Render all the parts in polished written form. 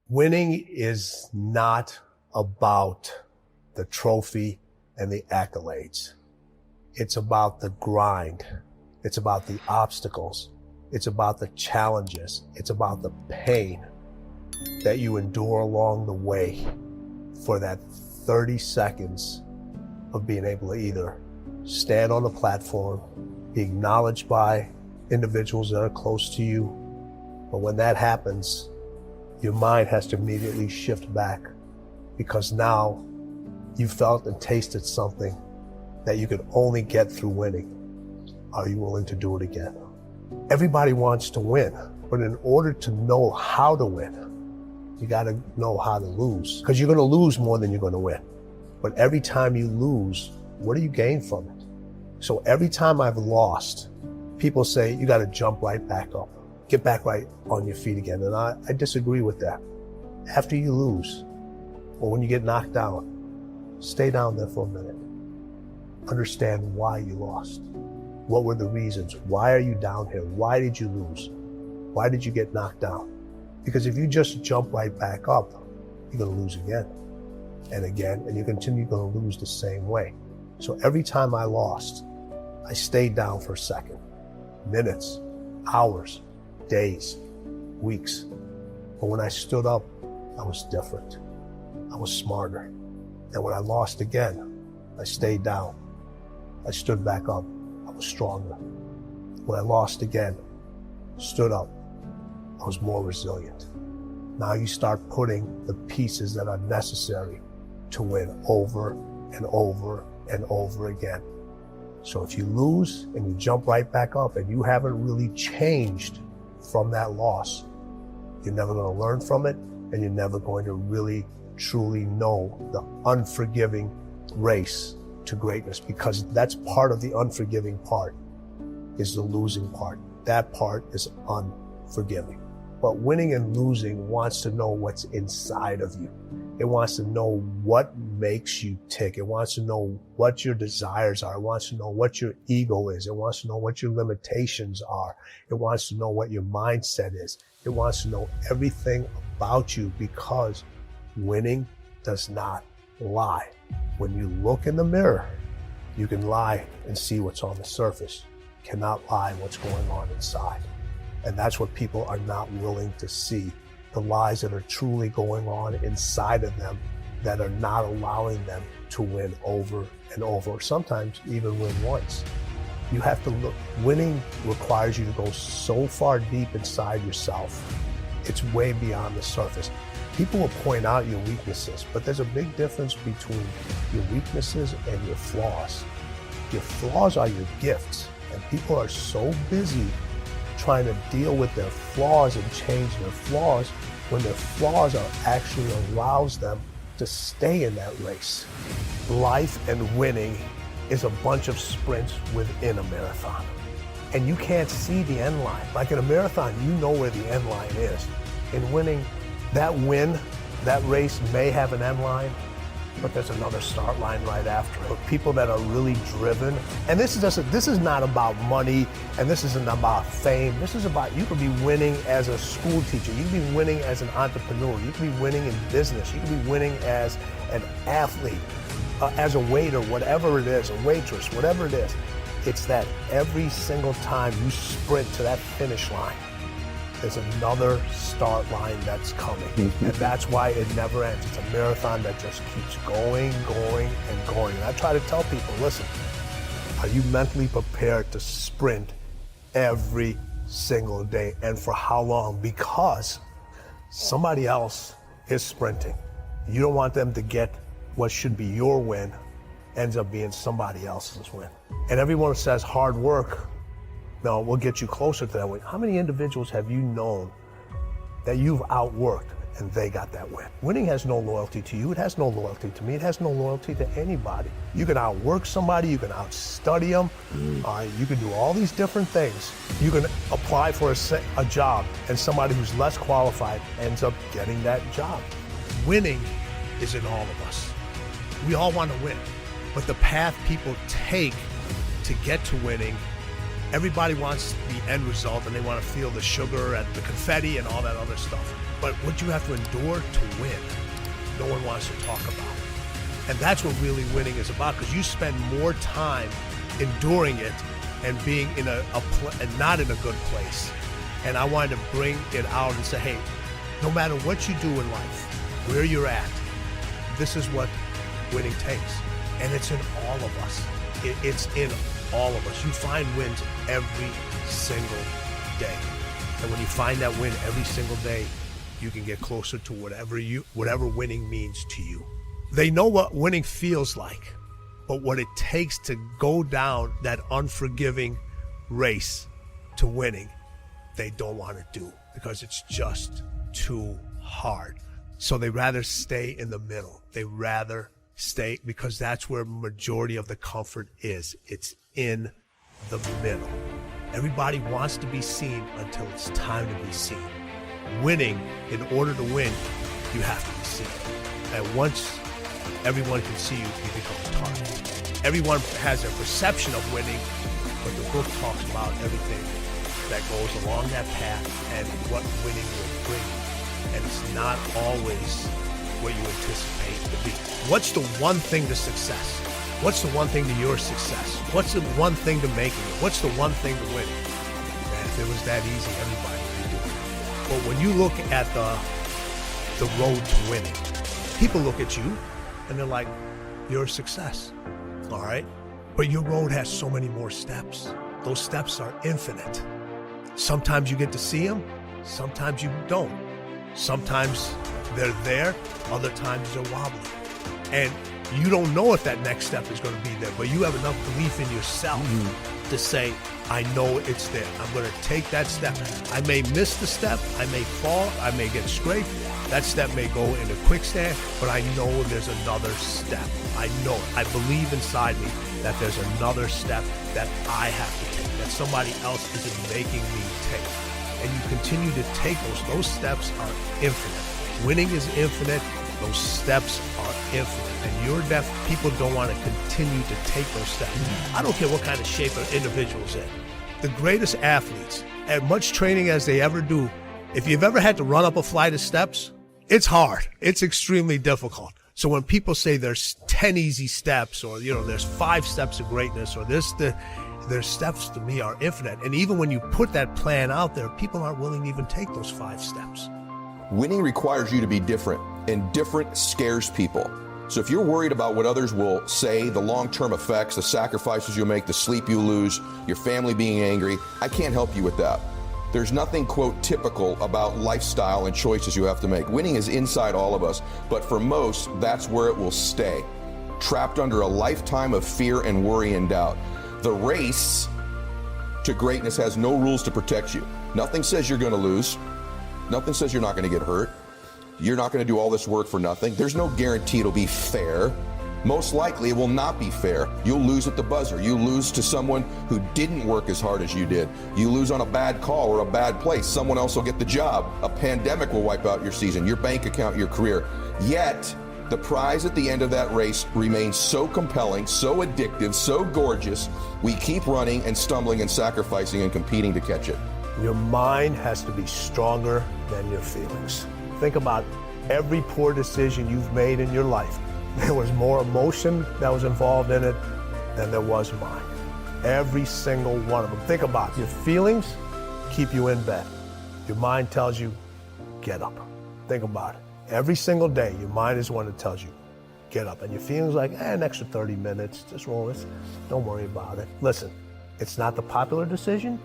Winning is not about the trophy and the accolades. It's about the grind. It's about the obstacles. It's about the challenges. It's about the pain that you endure along the way for that 30 seconds of being able to either stand on a platform, be acknowledged by individuals that are close to you. But when that happens, your mind has to immediately shift back, because now you felt and tasted something that you could only get through winning. Are you willing to do it again? Everybody wants to win, but in order to know how to win, you got to know how to lose, because you're going to lose more than you're going to win. But every time you lose, what do you gain from it? So every time I've lost, people say you got to jump right back up, get back right on your feet again. And I disagree with that. After you lose, or when you get knocked down, stay down there for a minute. Understand why you lost. What were the reasons? Why are you down here? Why did you lose? Why did you get knocked down? Because if you just jump right back up, you're going to lose again and again, and you continue going to lose the same way. So every time I lost, I stayed down for a second, minutes, hours, days, weeks. But when I stood up, I was different. I was smarter. And when I lost again, I stayed down. I stood back up. I was stronger. When I lost again, stood up, I was more resilient. Now you start putting the pieces that are necessary to win over and over and over again. So if you lose and you jump right back up and you haven't really changed from that loss, you're never going to learn from it, and you're never going to really truly know the unforgiving race to greatness, because that's part of the unforgiving part, is the losing part. That part is unforgiving. But winning and losing wants to know what's inside of you. It wants to know what makes you tick. It wants to know what your desires are. It wants to know what your ego is. It wants to know what your limitations are. It wants to know what your mindset is. It wants to know everything about you, because winning does not lie. When you look in the mirror, you can lie and see what's on the surface. You cannot lie what's going on inside. And that's what people are not willing to see. The lies that are truly going on inside of them that are not allowing them to win over and over, or sometimes even win once. You have to look. Winning requires you to go so far deep inside yourself. It's way beyond the surface. People will point out your weaknesses, but there's a big difference between your weaknesses and your flaws. Your flaws are your gifts, and people are so busy trying to deal with their flaws and change their flaws when their flaws are actually allows them to stay in that race. Life and winning is a bunch of sprints within a marathon. And you can't see the end line. Like in a marathon, you know where the end line is. In winning, that win, that race may have an end line, but there's another start line right after it. But people that are really driven, and this is not about money, and this isn't about fame. This is about, you could be winning as a school teacher. You could be winning as an entrepreneur. You could be winning in business. You could be winning as an athlete, as a waiter, whatever it is, a waitress, whatever it is. It's that every single time you sprint to that finish line, there's another start line that's coming. And that's why it never ends. It's a marathon that just keeps going, going, and going. And I try to tell people, listen, are you mentally prepared to sprint every single day? And for how long? Because somebody else is sprinting. You don't want them to get what should be your win, ends up being somebody else's win. And everyone says hard work, no, we'll get you closer to that win. How many individuals have you known that you've outworked and they got that win? Winning has no loyalty to you. It has no loyalty to me. It has no loyalty to anybody. You can outwork somebody. You can outstudy them. You can do all these different things. You can apply for a job, and somebody who's less qualified ends up getting that job. Winning is in all of us. We all want to win, but the path people take to get to winning, everybody wants the end result, and they want to feel the sugar and the confetti and all that other stuff. But what you have to endure to win, no one wants to talk about. And that's what really winning is about, because you spend more time enduring it and being in and not in a good place. And I wanted to bring it out and say, hey, no matter what you do in life, where you're at, this is what winning takes. And it's in all of us. It's in all of us. You find wins every single day. And when you find that win every single day, you can get closer to whatever winning means to you. They know what winning feels like, but what it takes to go down that unforgiving race to winning, they don't want to do, because it's just too hard. So they rather stay in the middle. They rather stay, because that's where majority of the comfort is. It's in the middle. Everybody wants to be seen until it's time to be seen. Winning, in order to win, you have to be seen. And once everyone can see you, you become a target. Everyone has a perception of winning, but the book talks about everything that goes along that path and what winning will bring. And it's not always what you anticipate to be. What's the one thing to success? What's the one thing to your success? What's the one thing to making it? What's the one thing to winning? Man, if it was that easy, everybody would do it. But when you look at the road to winning, people look at you and they're like, you're a success, all right? But your road has so many more steps. Those steps are infinite. Sometimes you get to see them, sometimes you don't. Sometimes they're there, other times they're wobbly. And you don't know if that next step is going to be there, but you have enough belief in yourself to say, I know it's there. I'm going to take that step. I may miss the step, I may fall, I may get scraped. That step may go in a quicksand, but I know there's another step. I know it. I believe inside me that there's another step that I have to take, that somebody else isn't making me take. And you continue to take those steps are infinite. Winning is infinite. Those steps are infinite. And people don't want to continue to take those steps. I don't care what kind of shape an individual's in. The greatest athletes, as much training as they ever do, if you've ever had to run up a flight of steps, it's hard. It's extremely difficult. So when people say there's 10 easy steps, or there's 5 steps of greatness, or their steps to me are infinite. And even when you put that plan out there, people aren't willing to even take those 5 steps. Winning requires you to be different, and different scares people. So if you're worried about what others will say, the long-term effects, the sacrifices you'll make, the sleep you lose, your family being angry, I can't help you with that. There's nothing, quote, typical about lifestyle and choices you have to make. Winning is inside all of us, but for most, that's where it will stay, trapped under a lifetime of fear and worry and doubt. The race to greatness has no rules to protect you. Nothing says you're going to lose. Nothing says you're not going to get hurt. You're not going to do all this work for nothing. There's no guarantee it'll be fair. Most likely it will not be fair. You'll lose at the buzzer. You lose to someone who didn't work as hard as you did. You lose on a bad call or a bad place. Someone else will get the job. A pandemic will wipe out your season, your bank account, your career. Yet, the prize at the end of that race remains so compelling, so addictive, so gorgeous, we keep running and stumbling and sacrificing and competing to catch it. Your mind has to be stronger than your feelings. Think about every poor decision you've made in your life. There was more emotion that was involved in it than there was mine. Every single one of them. Think about it. Your feelings keep you in bed. Your mind tells you, get up. Think about it. Every single day, your mind is one that tells you, get up. And your feelings like, an extra 30 minutes, just roll this. Don't worry about it. Listen, it's not the popular decision.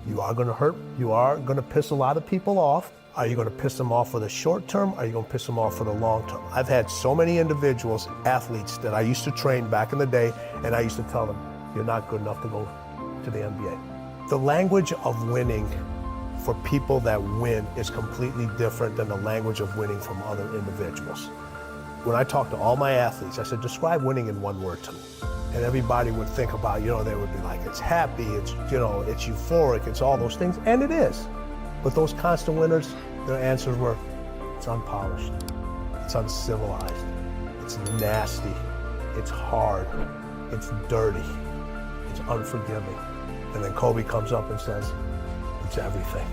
You are going to hurt. You are going to piss a lot of people off. Are you going to piss them off for the short term? Or are you going to piss them off for the long term? I've had so many individuals, athletes that I used to train back in the day, and I used to tell them, you're not good enough to go to the NBA. The language of winning for people that win is completely different than the language of winning from other individuals. When I talk to all my athletes, I said, describe winning in one word to me. And everybody would think about, they would be like, it's happy, it's euphoric, it's all those things, and it is. But those constant winners, their answers were, it's unpolished, it's uncivilized, it's nasty, it's hard, it's dirty, it's unforgiving. And then Kobe comes up and says, it's everything.